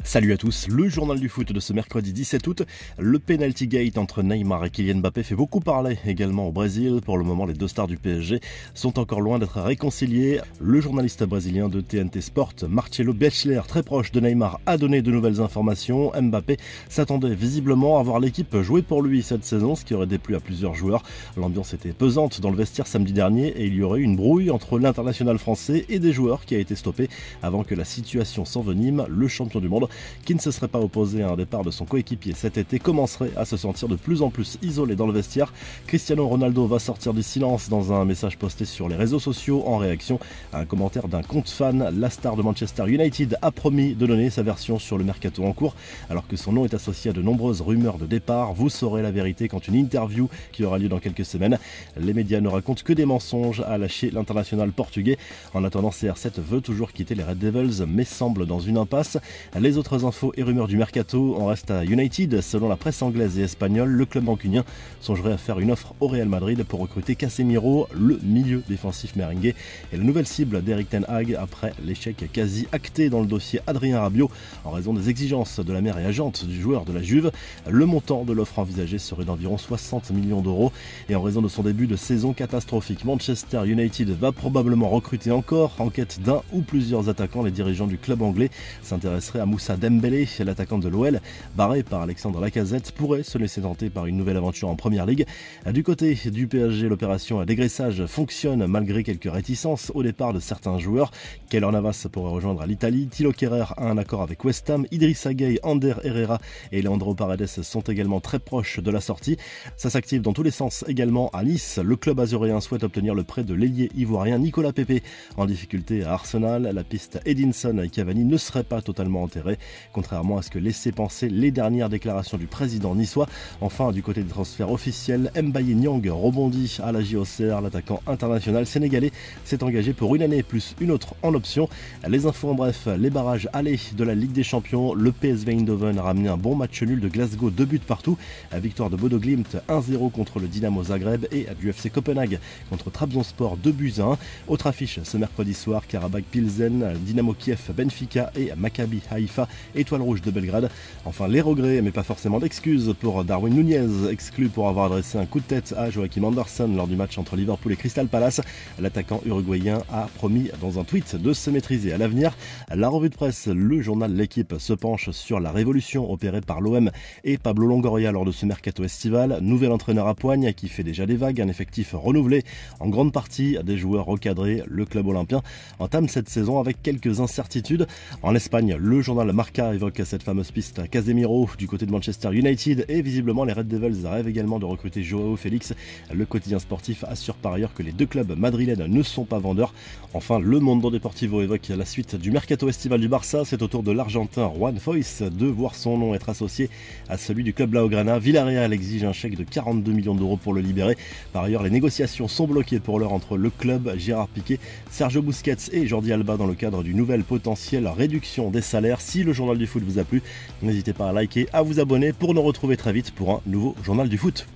Salut à tous, le journal du foot de ce mercredi 17 août. Le penalty gate entre Neymar et Kylian Mbappé fait beaucoup parler également au Brésil. Pour le moment, les deux stars du PSG sont encore loin d'être réconciliés. Le journaliste brésilien de TNT Sport, Marcelo Bechler, très proche de Neymar, a donné de nouvelles informations. Mbappé s'attendait visiblement à voir l'équipe jouer pour lui cette saison, ce qui aurait déplu à plusieurs joueurs. L'ambiance était pesante dans le vestiaire samedi dernier et il y aurait eu une brouille entre l'international français et des joueurs qui a été stoppée avant que la situation s'envenime. Le champion du monde, qui ne se serait pas opposé à un départ de son coéquipier cet été, commencerait à se sentir de plus en plus isolé dans le vestiaire. Cristiano Ronaldo va sortir du silence dans un message posté sur les réseaux sociaux en réaction à un commentaire d'un compte fan. La star de Manchester United a promis de donner sa version sur le mercato en cours, alors que son nom est associé à de nombreuses rumeurs de départ. Vous saurez la vérité quand une interview qui aura lieu dans quelques semaines. Les médias ne racontent que des mensonges, a lâché l'international portugais. En attendant, CR7 veut toujours quitter les Red Devils, mais semble dans une impasse. Les autres infos et rumeurs du mercato en restent à United. Selon la presse anglaise et espagnole, le club mancunien songerait à faire une offre au Real Madrid pour recruter Casemiro, le milieu défensif merengue, et la nouvelle cible d'Erik ten Hag après l'échec quasi acté dans le dossier Adrien Rabiot en raison des exigences de la mère et agente du joueur de la Juve. Le montant de l'offre envisagée serait d'environ 60 millions d'euros et en raison de son début de saison catastrophique, Manchester United va probablement recruter encore. En quête d'un ou plusieurs attaquants, les dirigeants du club anglais s'intéresseraient à Moussa Dembélé, l'attaquant de l'OL, barré par Alexandre Lacazette, pourrait se laisser tenter par une nouvelle aventure en Première Ligue. Du côté du PSG, l'opération à dégraissage fonctionne malgré quelques réticences au départ de certains joueurs. Keylor Navas pourrait rejoindre l'Italie, Thilo Kehrer a un accord avec West Ham, Idrissa Gueye, Ander Herrera et Leandro Paredes sont également très proches de la sortie. Ça s'active dans tous les sens également à Nice. Le club azuréen souhaite obtenir le prêt de l'ailier ivoirien Nicolas Pepe. En difficulté à Arsenal, la piste Edinson et Cavani ne serait pas totalement enterrée, contrairement à ce que laissaient penser les dernières déclarations du président niçois. Enfin, du côté des transferts officiels, Mbaye Niang rebondit à la JOCR. L'attaquant international sénégalais s'est engagé pour une année plus une autre en option. Les infos en bref, les barrages allés de la Ligue des Champions. Le PSV Eindhoven a ramené un bon match nul de Glasgow, 2 buts partout. La victoire de Bodo Glimt 1-0 contre le Dynamo Zagreb et du FC Copenhague contre Trabzonspor 2-1. Autre affiche ce mercredi soir, Karabakh Pilsen, Dynamo Kiev, Benfica et Maccabi Haïfa, Étoile Rouge de Belgrade. Enfin, les regrets, mais pas forcément d'excuses pour Darwin Nunez, exclu pour avoir adressé un coup de tête à Joachim Andersen lors du match entre Liverpool et Crystal Palace. L'attaquant uruguayen a promis dans un tweet de se maîtriser à l'avenir. La revue de presse, le journal L'Équipe se penche sur la révolution opérée par l'OM et Pablo Longoria lors de ce mercato estival. Nouvel entraîneur à poigne qui fait déjà des vagues, un effectif renouvelé en grande partie des joueurs recadrés. Le club olympien entame cette saison avec quelques incertitudes. En Espagne, le journal Marca évoque cette fameuse piste Casemiro du côté de Manchester United et visiblement les Red Devils rêvent également de recruter Joao Félix. Le quotidien sportif assure par ailleurs que les deux clubs madrilènes ne sont pas vendeurs. Enfin, le Mundo Deportivo évoque la suite du mercato estival du Barça. C'est au tour de l'Argentin Juan Foyth de voir son nom être associé à celui du club Blaugrana. Villarreal exige un chèque de 42 millions d'euros pour le libérer. Par ailleurs, les négociations sont bloquées pour l'heure entre le club, Gérard Piqué, Sergio Busquets et Jordi Alba dans le cadre d'une nouvelle potentielle réduction des salaires. Si le journal du foot vous a plu, n'hésitez pas à liker, à vous abonner pour nous retrouver très vite pour un nouveau journal du foot.